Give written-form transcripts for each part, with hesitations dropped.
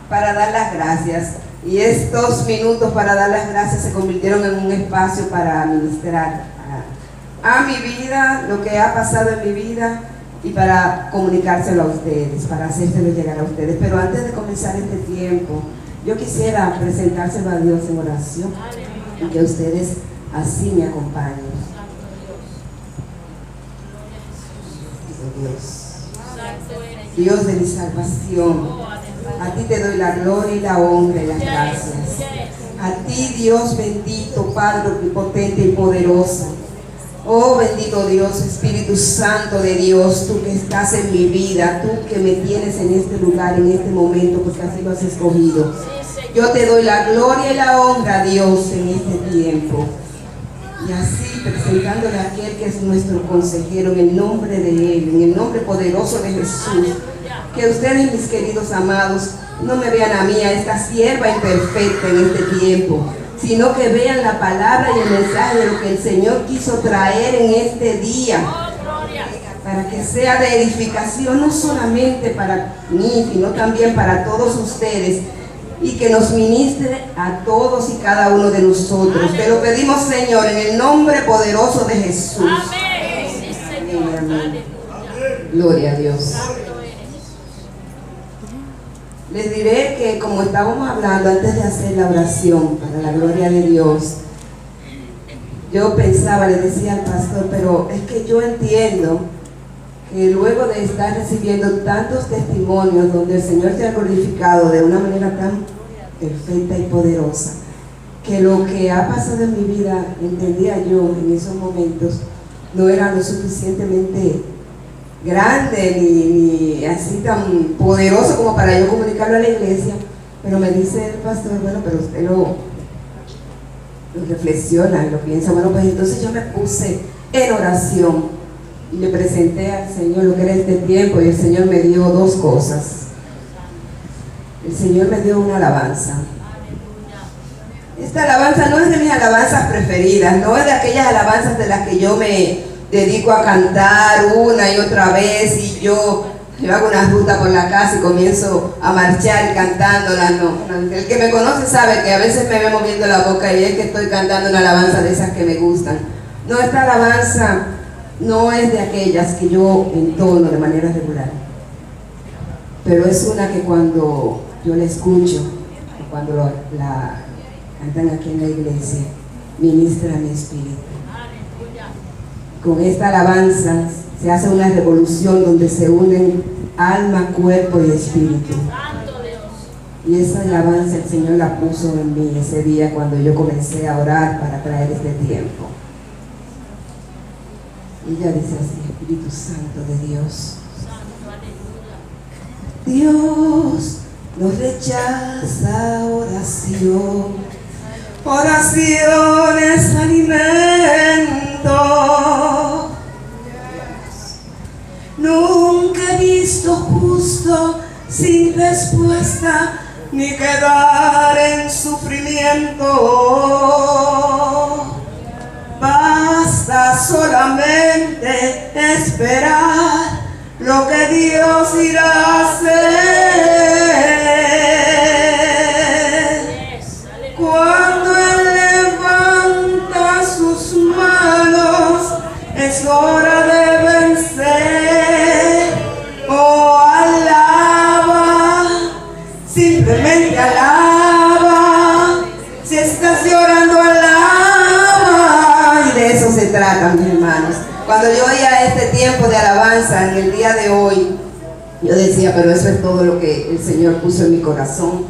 para dar las gracias. Y estos minutos para dar las gracias se convirtieron en un espacio para ministrar a mi vida, lo que ha pasado en mi vida, y para comunicárselo a ustedes, para hacérselo llegar a ustedes. Pero antes de comenzar este tiempo, yo quisiera presentárselo a Dios en oración y que ustedes así me acompañen. Dios de mi salvación, a ti te doy la gloria y la honra y las gracias. A ti, Dios bendito, Padre omnipotente y poderoso. Oh bendito Dios, Espíritu Santo de Dios, tú que estás en mi vida, tú que me tienes en este lugar, en este momento, porque así lo has escogido. Yo te doy la gloria y la honra, Dios, en este tiempo. Y así, presentándole a aquel que es nuestro consejero, en el nombre de Él, en el nombre poderoso de Jesús, que ustedes, mis queridos amados, no me vean a mí, a esta sierva imperfecta en este tiempo, sino que vean la palabra y el mensaje de lo que el Señor quiso traer en este día, para que sea de edificación, no solamente para mí, sino también para todos ustedes, y que nos ministre a todos y cada uno de nosotros. Te lo pedimos, Señor, en el nombre poderoso de Jesús. Amén. Amén. Gloria a Dios. Les diré que, como estábamos hablando antes de hacer la oración para la gloria de Dios, yo pensaba, le decía al pastor, pero es que yo entiendo que luego de estar recibiendo tantos testimonios donde el Señor se ha glorificado de una manera tan perfecta y poderosa, que lo que ha pasado en mi vida, entendía yo en esos momentos, no era lo suficientemente grande ni así tan poderoso como para yo comunicarlo a la iglesia. Pero me dice el pastor, bueno, pero usted lo reflexiona y lo piensa. Bueno, pues entonces yo me puse en oración y le presenté al Señor lo que era este tiempo, y el Señor me dio dos cosas. El Señor me dio una alabanza. Esta alabanza no es de mis alabanzas preferidas, no es de aquellas alabanzas de las que yo me dedico a cantar una y otra vez, y yo hago una ruta por la casa y comienzo a marchar cantándola. No, el que me conoce sabe que a veces me ve moviendo la boca y es que estoy cantando una alabanza de esas que me gustan. No, esta alabanza no es de aquellas que yo entono de manera regular, pero es una que cuando yo la escucho, o cuando la cantan aquí en la iglesia, ministra a mi espíritu. Con esta alabanza se hace una revolución donde se unen alma, cuerpo y espíritu. Y esa alabanza el Señor la puso en mí ese día cuando yo comencé a orar para traer este tiempo. Y ella dice así: Espíritu Santo de Dios, Dios no rechaza oración, oración es alimento. Nunca he visto justo sin respuesta, ni quedar en sufrimiento. Basta solamente esperar lo que Dios irá a hacer. Cuando Él levanta sus manos, es hora de vencer. Oh, alaba, simplemente alaba. Si estás llorando, alaba. Y de eso se trata, mis hermanos. Cuando yo oía este tiempo de alabanza en el día de hoy, yo decía, pero eso es todo lo que el Señor puso en mi corazón,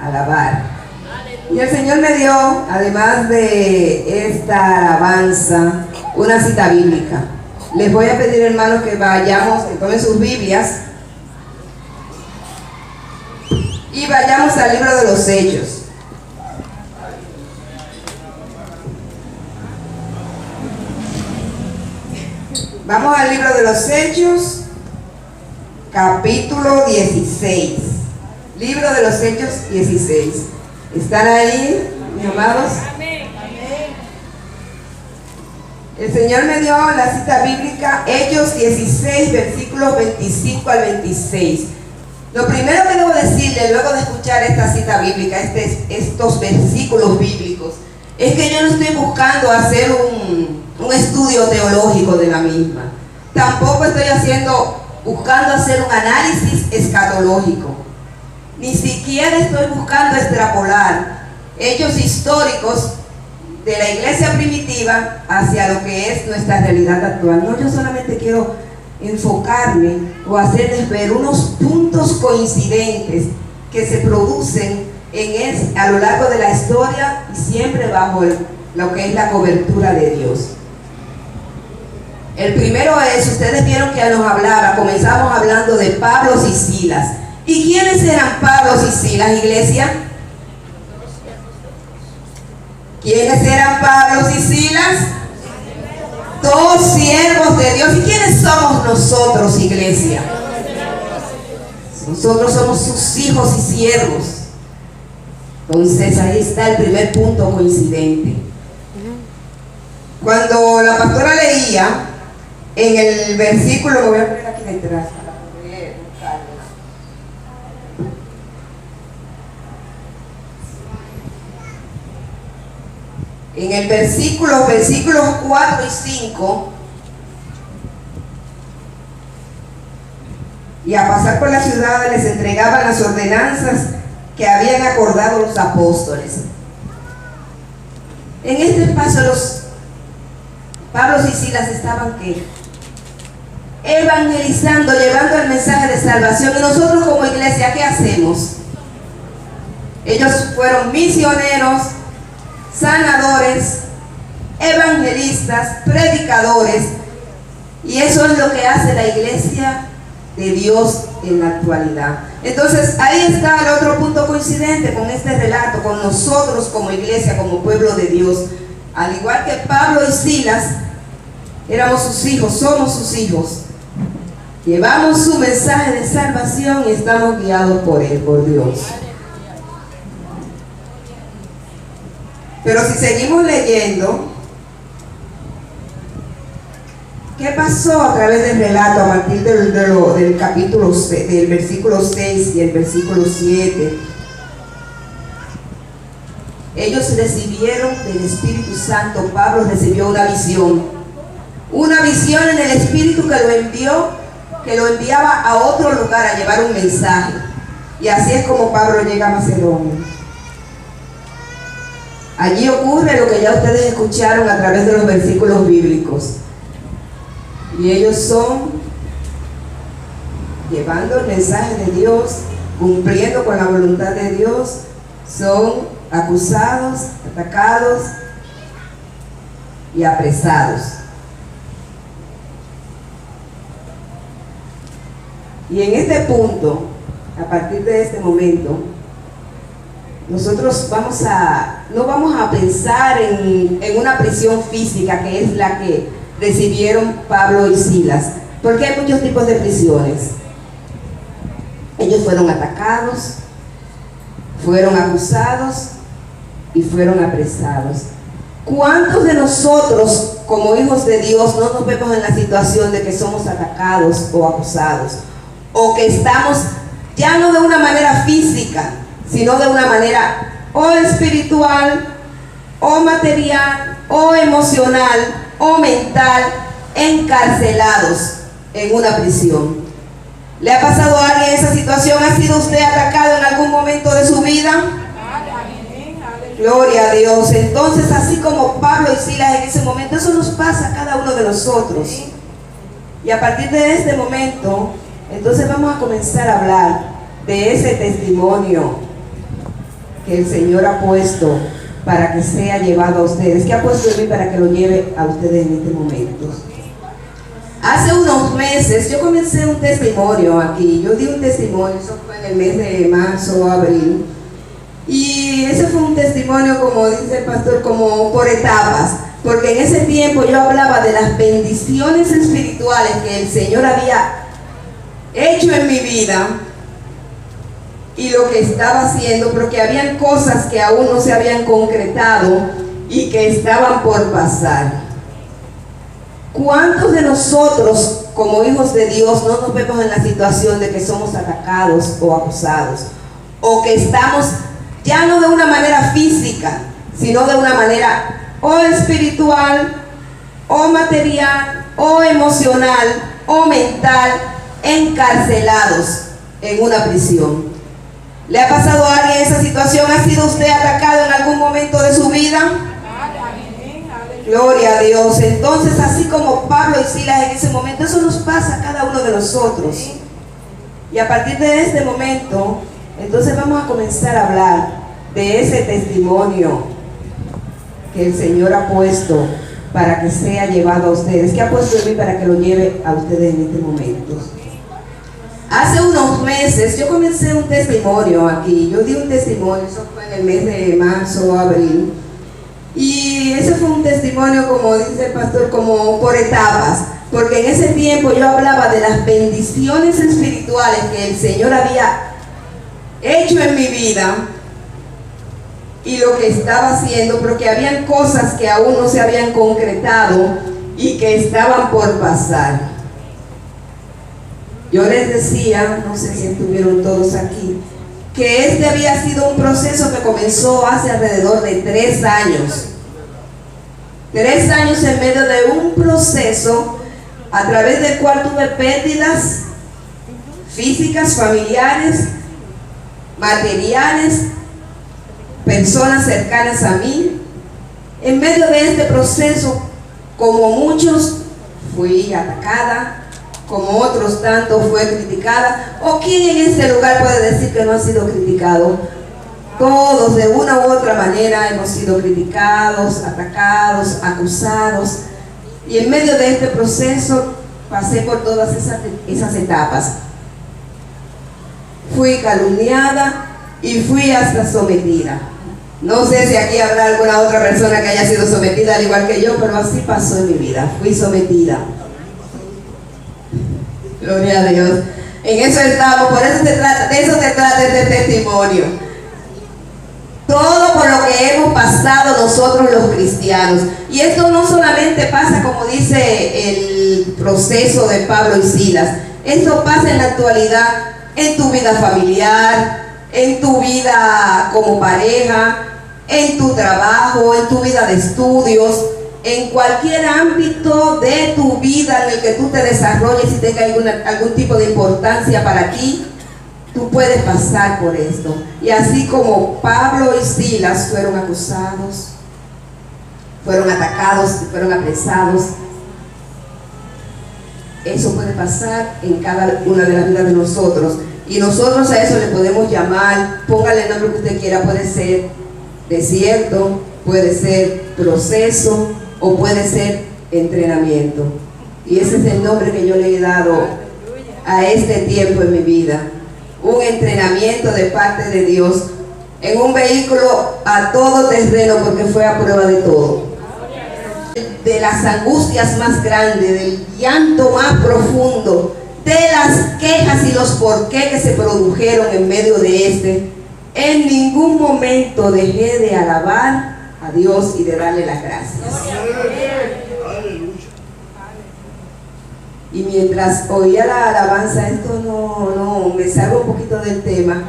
alabar. Y el Señor me dio, además de esta alabanza, una cita bíblica. Les voy a pedir, hermanos, que vayamos, que tomen sus Biblias y vayamos al libro de los Hechos. Vamos al libro de los Hechos, capítulo 16. Libro de los Hechos 16. ¿Están ahí, mis amados? El Señor me dio la cita bíblica, Hechos 16, versículos 25 al 26. Lo primero que debo decirles decirle, luego de escuchar esta cita bíblica, estos versículos bíblicos, es que yo no estoy buscando hacer un estudio teológico de la misma. Tampoco estoy buscando hacer un análisis escatológico. Ni siquiera estoy buscando extrapolar hechos históricos de la iglesia primitiva hacia lo que es nuestra realidad actual. No, yo solamente quiero enfocarme o hacerles ver unos puntos coincidentes que se producen a lo largo de la historia y siempre bajo lo que es la cobertura de Dios. El primero es, ustedes vieron que nos comenzamos hablando de Pablo y Silas. ¿Y quiénes eran Pablo y Silas, iglesia? ¿Quiénes eran Pablo y Silas? Dos siervos de Dios. ¿Y quiénes somos nosotros, iglesia? Nosotros somos sus hijos y siervos. Entonces ahí está el primer punto coincidente. Cuando la pastora leía en el versículo, lo voy a poner aquí detrás para poder buscarlo. En el versículos 4 y 5, y a pasar por la ciudad les entregaban las ordenanzas que habían acordado los apóstoles. En este espacio Pablo y Silas estaban evangelizando, llevando el mensaje de salvación. Y nosotros como iglesia, ¿qué hacemos? Ellos fueron misioneros, sanadores, evangelistas, predicadores, y eso es lo que hace la iglesia de Dios en la actualidad. Entonces ahí está el otro punto coincidente con este relato, con nosotros como iglesia, como pueblo de Dios. Al igual que Pablo y Silas, éramos sus hijos, somos sus hijos. Llevamos su mensaje de salvación y estamos guiados por él, por Dios. Pero si seguimos leyendo, ¿qué pasó a través del relato a partir del capítulo, del versículo 6 y el versículo 7? Ellos recibieron del Espíritu Santo. Pablo recibió una visión en el Espíritu que lo enviaba a otro lugar a llevar un mensaje. Y así es como Pablo llega a Macedonia. Allí ocurre lo que ya ustedes escucharon a través de los versículos bíblicos. Y ellos son llevando el mensaje de Dios, cumpliendo con la voluntad de Dios, son acusados, atacados y apresados. Y en este punto, a partir de este momento, nosotros no vamos a pensar en una prisión física, que es la que recibieron Pablo y Silas, porque hay muchos tipos de prisiones. Ellos fueron atacados, fueron acusados y fueron apresados. ¿Cuántos de nosotros como hijos de Dios no nos vemos en la situación de que somos atacados o acusados, o que estamos ya no de una manera física, sino de una manera o espiritual, o material, o emocional, o mental, encarcelados en una prisión? ¿Le ha pasado a alguien esa situación? ¿Ha sido usted atacado en algún momento de su vida? Gloria a Dios. Entonces, así como Pablo y Silas en ese momento, eso nos pasa a cada uno de nosotros. Y a partir de este momento, entonces vamos a comenzar a hablar de ese testimonio que el Señor ha puesto para que sea llevado a ustedes, que ha puesto en mí para que lo lleve a ustedes en este momento. Hace unos meses yo comencé un testimonio aquí. Yo di un testimonio, eso fue en el mes de marzo o abril, y ese fue un testimonio, como dice el pastor, como por etapas, porque en ese tiempo yo hablaba de las bendiciones espirituales que el Señor había hecho en mi vida y lo que estaba haciendo, pero que habían cosas que aún no se habían concretado y que estaban por pasar. ¿Cuántos de nosotros como hijos de Dios no nos vemos en la situación de que somos atacados o acusados, o que estamos ya no de una manera física, sino de una manera o espiritual, o material, o emocional, o mental, encarcelados en una prisión. ¿Le ha pasado a alguien esa situación? ¿Ha sido usted atacado en algún momento de su vida? Gloria a Dios. Entonces, así como Pablo y Silas en ese momento, eso nos pasa a cada uno de nosotros. Y a partir de este momento, entonces vamos a comenzar a hablar de ese testimonio que el Señor ha puesto para que sea llevado a ustedes, que ha puesto en mí para que lo lleve a ustedes en este momento. Hace unos meses yo comencé un testimonio aquí, yo di un testimonio, eso fue en el mes de marzo, abril, y ese fue un testimonio, como dice el pastor, como por etapas, porque en ese tiempo yo hablaba de las bendiciones espirituales que el Señor había hecho en mi vida y lo que estaba haciendo, pero que habían cosas que aún no se habían concretado y que estaban por pasar. Yo les decía, no sé si estuvieron todos aquí, que este había sido un proceso que comenzó hace alrededor de 3 años. 3 años en medio de un proceso a través del cual tuve pérdidas físicas, familiares, materiales, personas cercanas a mí. En medio de este proceso, como muchos, fui atacada, como otros tantos fue criticada. ¿O quién en este lugar puede decir que no ha sido criticado? Todos de una u otra manera hemos sido criticados, atacados, acusados. Y en medio de este proceso pasé por todas esas etapas. Fui calumniada y fui hasta sometida. No sé si aquí habrá alguna otra persona que haya sido sometida al igual que yo, pero así pasó en mi vida. Fui sometida. Gloria a Dios. En eso estamos, por eso se trata, de eso se trata este testimonio. Todo por lo que hemos pasado nosotros los cristianos. Y esto no solamente pasa, como dice el proceso de Pablo y Silas. Esto pasa en la actualidad, en tu vida familiar, en tu vida como pareja, en tu trabajo, en tu vida de estudios, en cualquier ámbito de tu vida en el que tú te desarrolles y tenga algún tipo de importancia para ti, tú puedes pasar por esto. Y así como Pablo y Silas fueron acusados, fueron atacados, fueron apresados, eso puede pasar en cada una de las vidas de nosotros. Y nosotros a eso le podemos llamar, póngale el nombre que usted quiera, puede ser desierto, puede ser proceso o puede ser entrenamiento. Y ese es el nombre que yo le he dado a este tiempo en mi vida. Un entrenamiento de parte de Dios en un vehículo a todo terreno, porque fue a prueba de todo. De las angustias más grandes, del llanto más profundo, de las quejas y los porqué que se produjeron en medio de en ningún momento dejé de alabar a Dios y de darle las gracias. Y mientras oía la alabanza, esto no me salgo un poquito del tema,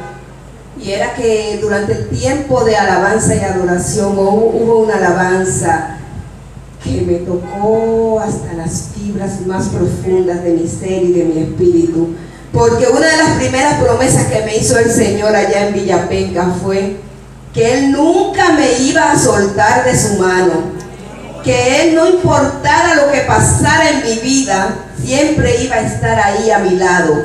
y era que durante el tiempo de alabanza y adoración hubo una alabanza que me tocó hasta las fibras más profundas de mi ser y de mi espíritu, porque una de las primeras promesas que me hizo el Señor allá en Villapenca fue que Él nunca me iba a soltar de su mano, que Él, no importara lo que pasara en mi vida, siempre iba a estar ahí a mi lado.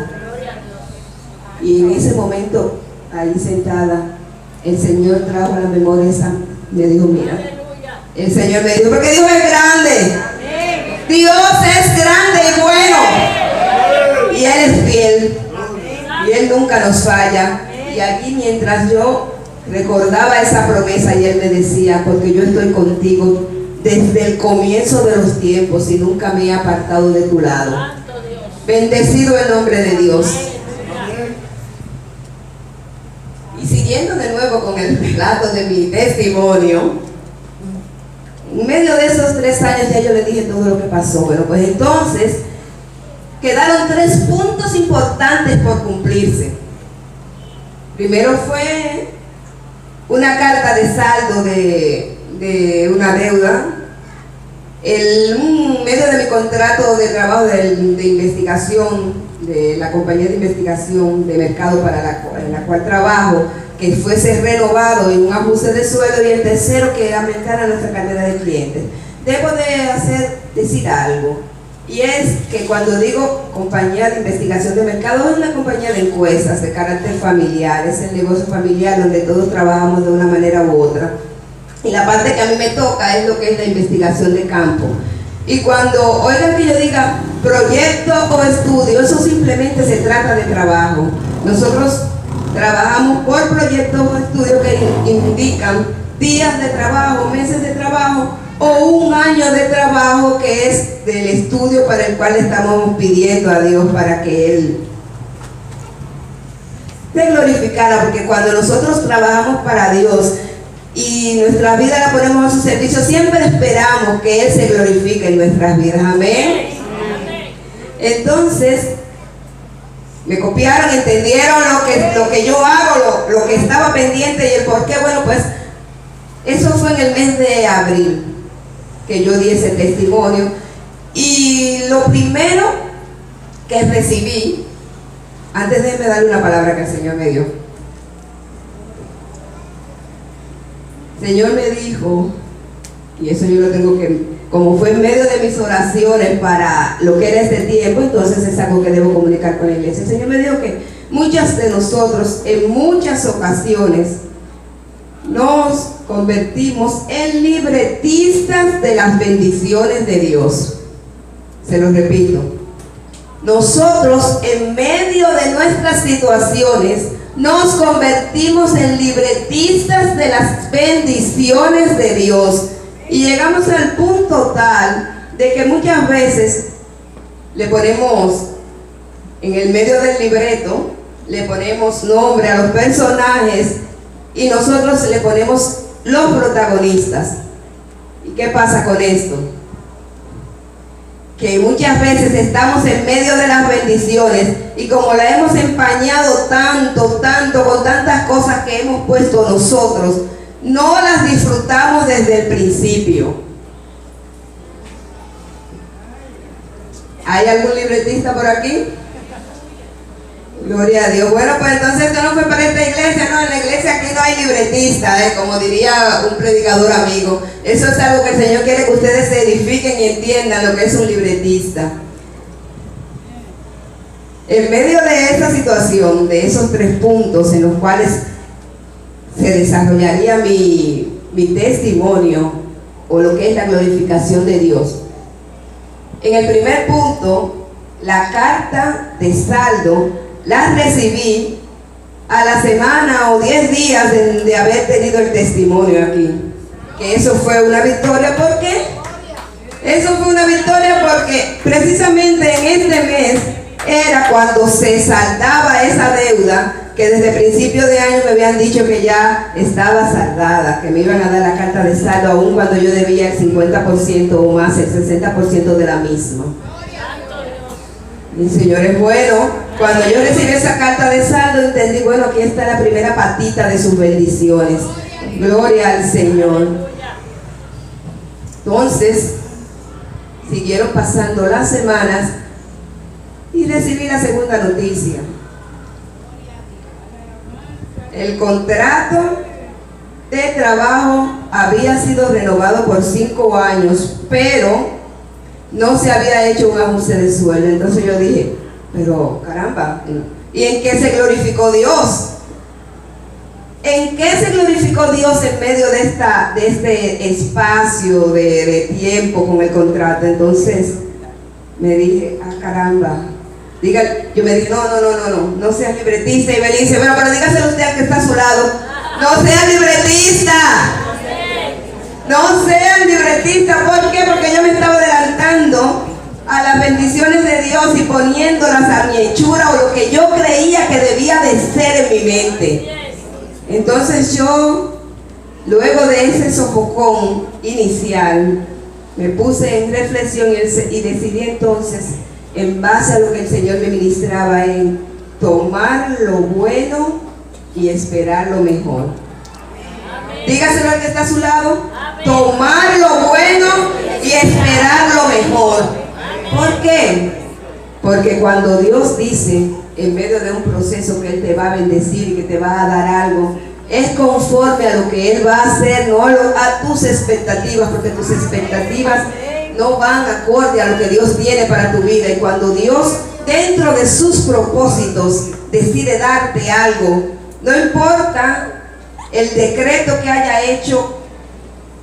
Y en ese momento, ahí sentada, el Señor trajo a la memoria esa, me dijo, mira, el Señor me dijo, porque Dios es grande, Dios es grande y bueno, y Él es fiel, y Él nunca nos falla. Y aquí, mientras yo recordaba esa promesa, y Él me decía, porque yo estoy contigo desde el comienzo de los tiempos y nunca me he apartado de tu lado. Bendecido el nombre de Dios. Y siguiendo de nuevo con el relato de mi testimonio, en medio de esos 3 años ya yo le dije todo lo que pasó. Bueno, pues entonces quedaron 3 puntos importantes por cumplirse. Primero fue una carta de saldo de una deuda. En medio de mi contrato de trabajo de investigación, de la compañía de investigación de mercado para la cual trabajo, que fuese renovado y un ajuste de sueldo, y el tercero, que aumentara nuestra cartera de clientes. Debo de decir algo, y es que cuando digo compañía de investigación de mercado, es una compañía de encuestas de carácter familiar, es el negocio familiar donde todos trabajamos de una manera u otra. Y la parte que a mí me toca es lo que es la investigación de campo. Y cuando oigan que yo diga proyecto o estudio, eso simplemente se trata de trabajo. Nosotros trabajamos por proyectos o estudios que indican días de trabajo, meses de trabajo o un año de trabajo, que es del estudio para el cual estamos pidiendo a Dios para que Él se glorificara. Porque cuando nosotros trabajamos para Dios y nuestra vida la ponemos a su servicio, siempre esperamos que Él se glorifique en nuestras vidas. Amén. Entonces, me copiaron, entendieron lo que yo hago, lo que estaba pendiente y el por qué. Bueno, pues eso fue en el mes de abril que yo di ese testimonio. Y lo primero que recibí, antes de darle una palabra que el Señor me dio, el Señor me dijo, y eso yo lo tengo que, como fue en medio de mis oraciones para lo que era este tiempo, entonces es algo que debo comunicar con la iglesia. El Señor me dijo que muchas de nosotros en muchas ocasiones nos convertimos en libretistas de las bendiciones de Dios. Se lo repito, nosotros en medio de nuestras situaciones nos convertimos en libretistas de las bendiciones de Dios, y llegamos al punto tal de que muchas veces le ponemos en el medio del libreto, le ponemos nombre a los personajes y nosotros le ponemos los protagonistas. ¿Y qué pasa con esto? Que muchas veces estamos en medio de las bendiciones y como la hemos empañado tanto, con tantas cosas que hemos puesto nosotros, no las disfrutamos desde el principio. ¿Hay algún libretista por aquí? Gloria a Dios. Bueno, pues entonces esto no fue para esta iglesia, no, en la iglesia aquí no hay libretista, como diría un predicador amigo. Eso es algo que el Señor quiere que ustedes se edifiquen y entiendan lo que es un libretista. En medio de esta situación, de esos 3 puntos en los cuales se desarrollaría mi testimonio, o lo que es la glorificación de Dios. En el primer punto, la carta de saldo la recibí a la semana o 10 días de haber tenido el testimonio aquí. Que eso fue una victoria. ¿Por qué? Eso fue una victoria porque precisamente en este mes era cuando se saldaba esa deuda, que desde principio de año me habían dicho que ya estaba saldada, que me iban a dar la carta de saldo aún cuando yo debía el 50% o más, el 60% de la misma. Mi Señor es bueno. Cuando yo recibí esa carta de saldo, entendí, bueno, aquí está la primera patita de sus bendiciones. Gloria al Señor. Entonces, siguieron pasando las semanas y recibí la segunda noticia. El contrato de trabajo había sido renovado por 5 años, pero no se había hecho un ajuste de sueldo. Entonces yo dije, pero caramba, ¿y en qué se glorificó Dios? ¿En qué se glorificó Dios en medio de este espacio de tiempo con el contrato? Entonces me dije, caramba. Yo me dije, no sea libretista. Y me dice, bueno, pero dígaselo usted al que está a su lado, no sea libretista. No sean libretistas. ¿Por qué? Porque yo me estaba adelantando a las bendiciones de Dios y poniéndolas a mi hechura o lo que yo creía que debía de ser en mi mente. Entonces yo, luego de ese sofocón inicial, me puse en reflexión y decidí entonces, en base a lo que el Señor me ministraba, en tomar lo bueno y esperar lo mejor. Dígaselo al que está a su lado. Tomar lo bueno y esperar lo mejor. ¿Por qué? Porque cuando Dios dice, en medio de un proceso, que Él te va a bendecir y que te va a dar algo, es conforme a lo que Él va a hacer, no a tus expectativas, porque tus expectativas no van acorde a lo que Dios tiene para tu vida. Y cuando Dios, dentro de sus propósitos, decide darte algo, no importa el decreto que haya hecho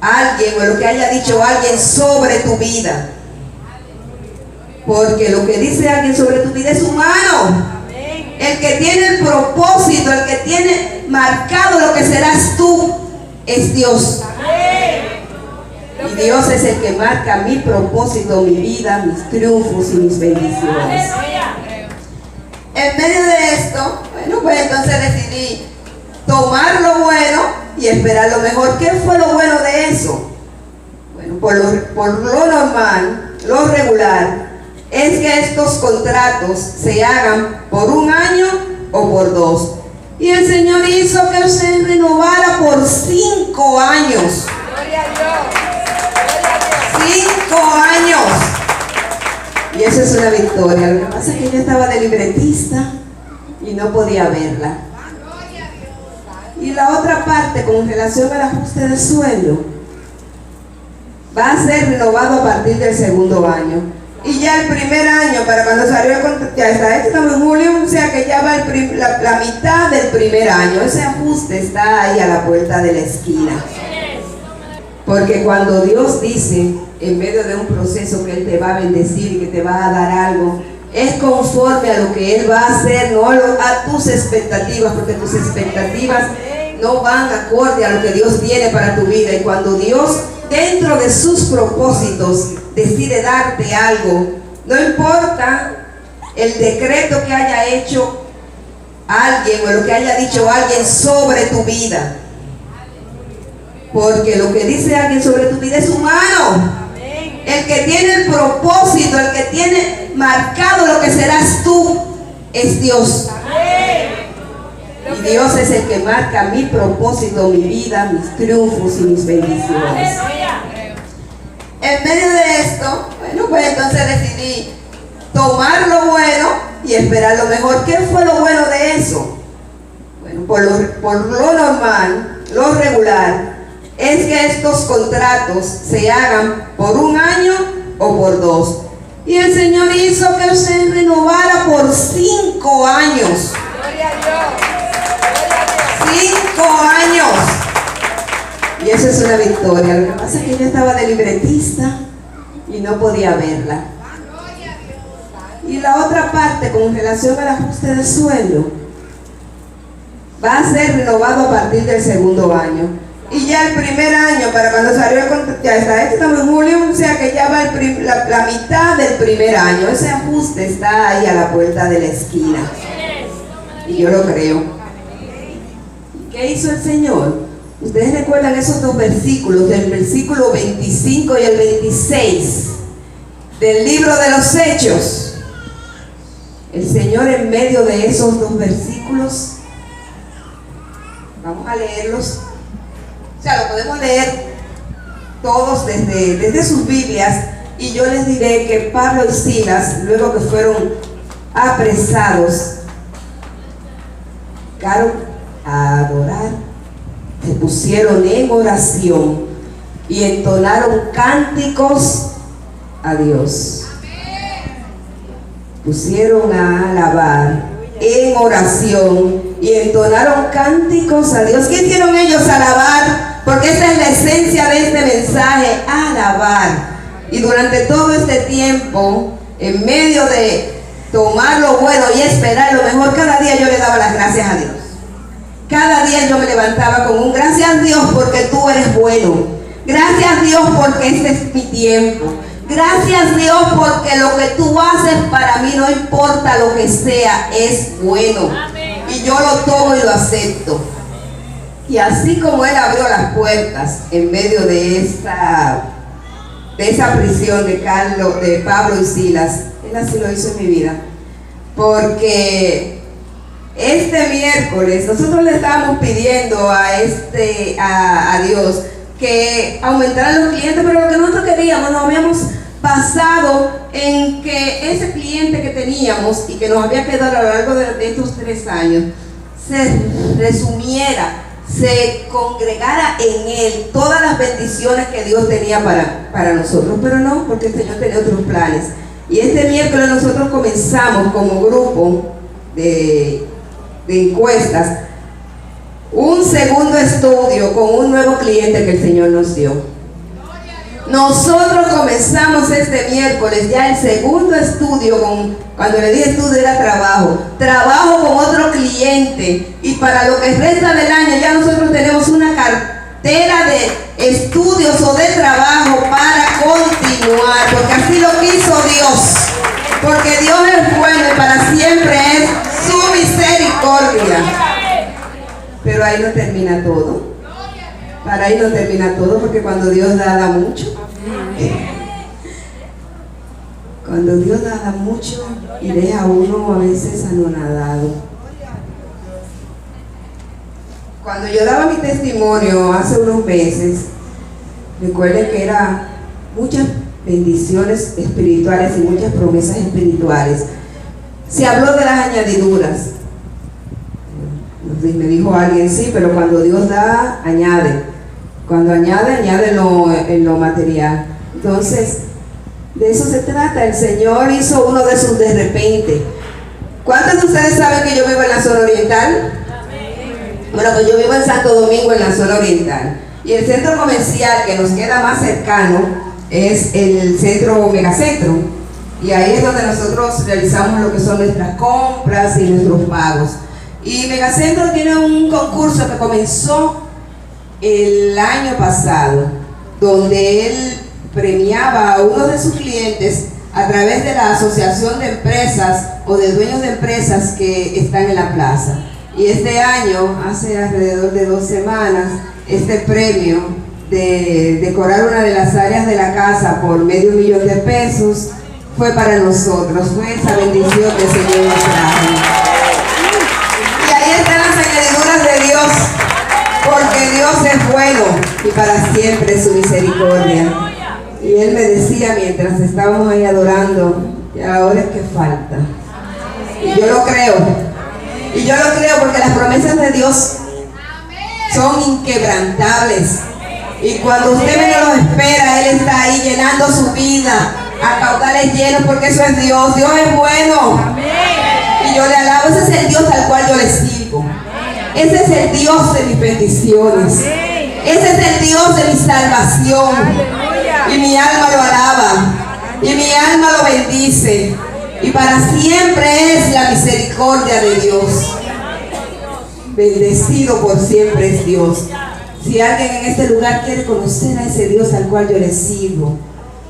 alguien o lo que haya dicho alguien sobre tu vida, porque lo que dice alguien sobre tu vida es humano. El que tiene el propósito, el que tiene marcado lo que serás tú, es Dios. Y Dios es el que marca mi propósito, mi vida, mis triunfos y mis bendiciones. En medio de esto, bueno, pues entonces decidí tomar lo bueno y esperar lo mejor. ¿Qué fue lo bueno de eso? Bueno, por lo normal, lo regular, es que estos contratos se hagan por un año o por 2. Y el Señor hizo que se renovara por 5 años. Gloria a Dios. 5 años. Y eso es una victoria. Lo que pasa es que yo estaba de libretista y no podía verla. Y la otra parte, con relación al ajuste de sueldo, va a ser renovado a partir del 2.º año. Y ya el primer año, para cuando salió el contrato, ya está, estamos en julio, o sea que ya va la mitad del primer año. Ese ajuste está ahí a la puerta de la esquina. Porque cuando Dios dice, en medio de un proceso, que Él te va a bendecir y que te va a dar algo, es conforme a lo que Él va a hacer, no a tus expectativas, porque tus expectativas no van acorde a lo que Dios tiene para tu vida. Y cuando Dios, dentro de sus propósitos, decide darte algo, no importa el decreto que haya hecho alguien o lo que haya dicho alguien sobre tu vida, porque lo que dice alguien sobre tu vida es humano. El que tiene el propósito, el que tiene marcado lo que serás tú, es Dios. Y Dios es el que marca mi propósito, mi vida, mis triunfos y mis bendiciones. En medio de esto, bueno, pues entonces decidí tomar lo bueno y esperar lo mejor. ¿Qué fue lo bueno de eso? Bueno, por lo normal, lo regular, es que estos contratos se hagan por un año o por 2. Y el Señor hizo que se renovara por 5 años. Gloria a Dios. 5 años. Y eso es una victoria. Lo que pasa es que yo estaba de libretista y no podía verla. Y la otra parte, con relación al ajuste de sueldo, va a ser renovado a partir del 2.º año. Y ya el primer año, para cuando salió el contrato, ya está, estamos en julio, o sea que ya va la mitad del primer año. Ese ajuste está ahí a la puerta de la esquina. Y yo lo creo. ¿Qué hizo el Señor? Ustedes recuerdan esos 2 versículos, del versículo 25 y el 26 del libro de los Hechos. El Señor, en medio de esos 2 versículos, vamos a leerlos. O sea, lo podemos leer todos desde sus Biblias, y yo les diré que Pablo y Silas, luego que fueron apresados, llegaron a adorar, se pusieron en oración y entonaron cánticos a Dios. Pusieron a alabar en oración y entonaron cánticos a Dios. ¿Qué hicieron ellos? Alabar, porque esa es la esencia de este mensaje, alabar. Y durante todo este tiempo, en medio de tomar lo bueno y esperar lo mejor, cada día yo le daba las gracias a Dios. Cada día yo me levantaba con un gracias Dios porque tú eres bueno. Gracias Dios porque este es mi tiempo. Gracias Dios porque lo que tú haces para mí, no importa lo que sea, es bueno. Y yo lo tomo y lo acepto. Y así como Él abrió las puertas en medio de esa prisión de Pablo y Silas, Él así lo hizo en mi vida. Porque Este miércoles nosotros le estábamos pidiendo a Dios que aumentaran los clientes, pero lo que nosotros queríamos, nos habíamos basado en que ese cliente que teníamos y que nos había quedado a lo largo de estos 3 años se resumiera, se congregara en él todas las bendiciones que Dios tenía para nosotros, pero no, porque el Señor tenía otros planes. Y este miércoles nosotros comenzamos como grupo de encuestas un segundo estudio con un nuevo cliente que el Señor nos dio. Nosotros comenzamos este miércoles ya el segundo estudio cuando le dije estudio era trabajo con otro cliente, y para lo que resta del año ya nosotros tenemos una cartera de estudios o de trabajo para continuar, porque así lo quiso Dios, porque Dios es bueno y para siempre es su misericordia. Pero ahí no termina todo. Para ahí no termina todo, porque cuando Dios da mucho. Cuando Dios da mucho y deja a uno a veces anonadado. Cuando yo daba mi testimonio hace unos meses, recuerden que eran muchas bendiciones espirituales y muchas promesas espirituales. Se habló de las añadiduras. Me dijo alguien, sí, pero cuando Dios da, añade. Cuando añade en lo material. Entonces, de eso se trata. El Señor hizo uno de sus de repente. ¿Cuántos de ustedes saben que yo vivo en la zona oriental? Bueno, pues yo vivo en Santo Domingo, en la zona oriental. Y el centro comercial que nos queda más cercano es el centro Megacentro. Y ahí es donde nosotros realizamos lo que son nuestras compras y nuestros pagos. Y Megacentro tiene un concurso que comenzó el año pasado, donde él premiaba a uno de sus clientes a través de la asociación de empresas o de dueños de empresas que están en la plaza. Y este año, hace alrededor de 2 semanas, este premio de decorar una de las áreas de la casa por $500,000 de pesos fue para nosotros. Fue esa bendición que el Señor nos trajo. Y ahí están las añadiduras de Dios, porque Dios es bueno y para siempre es su misericordia. Y él me decía mientras estábamos ahí adorando, y ahora es que falta. Y yo lo creo. Y yo lo creo porque las promesas de Dios son inquebrantables. Y cuando usted menos lo espera, Él está ahí llenando su vida a caudales llenos, porque eso es Dios. Dios es bueno. Y yo le alabo. Ese es el Dios al cual yo le sirvo. Ese es el Dios de mis bendiciones. Ese es el Dios de mi salvación. Y mi alma lo alaba. Y mi alma lo bendice. Y para siempre es la misericordia de Dios. Bendecido por siempre es Dios. Si alguien en este lugar quiere conocer a ese Dios al cual yo le sirvo,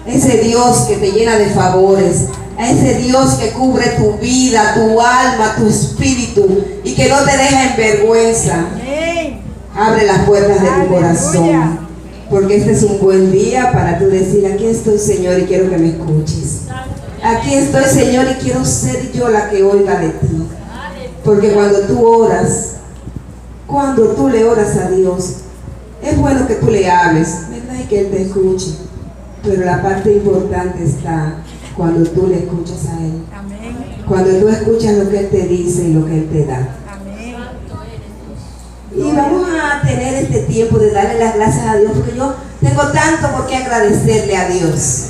ese Dios que te llena de favores, a ese Dios que cubre tu vida, tu alma, tu espíritu y que no te deja en vergüenza, abre las puertas de tu corazón, porque este es un buen día para tú decir: aquí estoy, Señor, y quiero que me escuches. Aquí estoy, Señor, y quiero ser yo la que oiga de ti. Porque cuando tú oras, cuando tú le oras a Dios, es bueno que tú le hables, ¿verdad? Y que Él te escuche. Pero la parte importante está cuando tú le escuchas a Él. Amén. Cuando tú escuchas lo que Él te dice y lo que Él te da. Amén. Y vamos a tener este tiempo de darle las gracias a Dios, porque yo tengo tanto por qué agradecerle a Dios.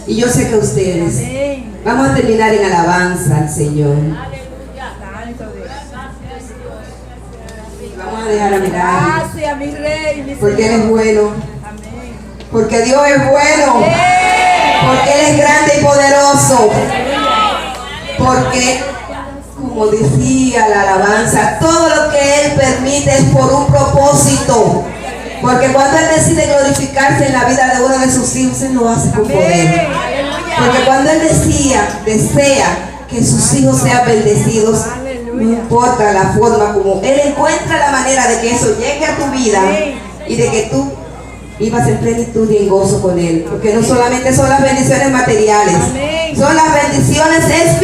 Y yo sé que ustedes. Amén. Vamos a terminar en alabanza al Señor. Vamos a dejar a mirar. Gracias, mi Rey, mi porque Señor. Él es bueno. Amén. Porque Dios es bueno. Porque Él es grande y poderoso. Porque, como decía la alabanza, todo lo que Él permite es por un propósito. Porque cuando Él decide glorificarse en la vida de uno de sus hijos, Él lo hace con poder. Porque cuando Él desea que sus hijos sean bendecidos, no importa la forma como Él encuentra la manera de que eso llegue a tu vida y de que tú vivas en plenitud y en gozo con Él. Porque no solamente son las bendiciones materiales, son las bendiciones espirituales.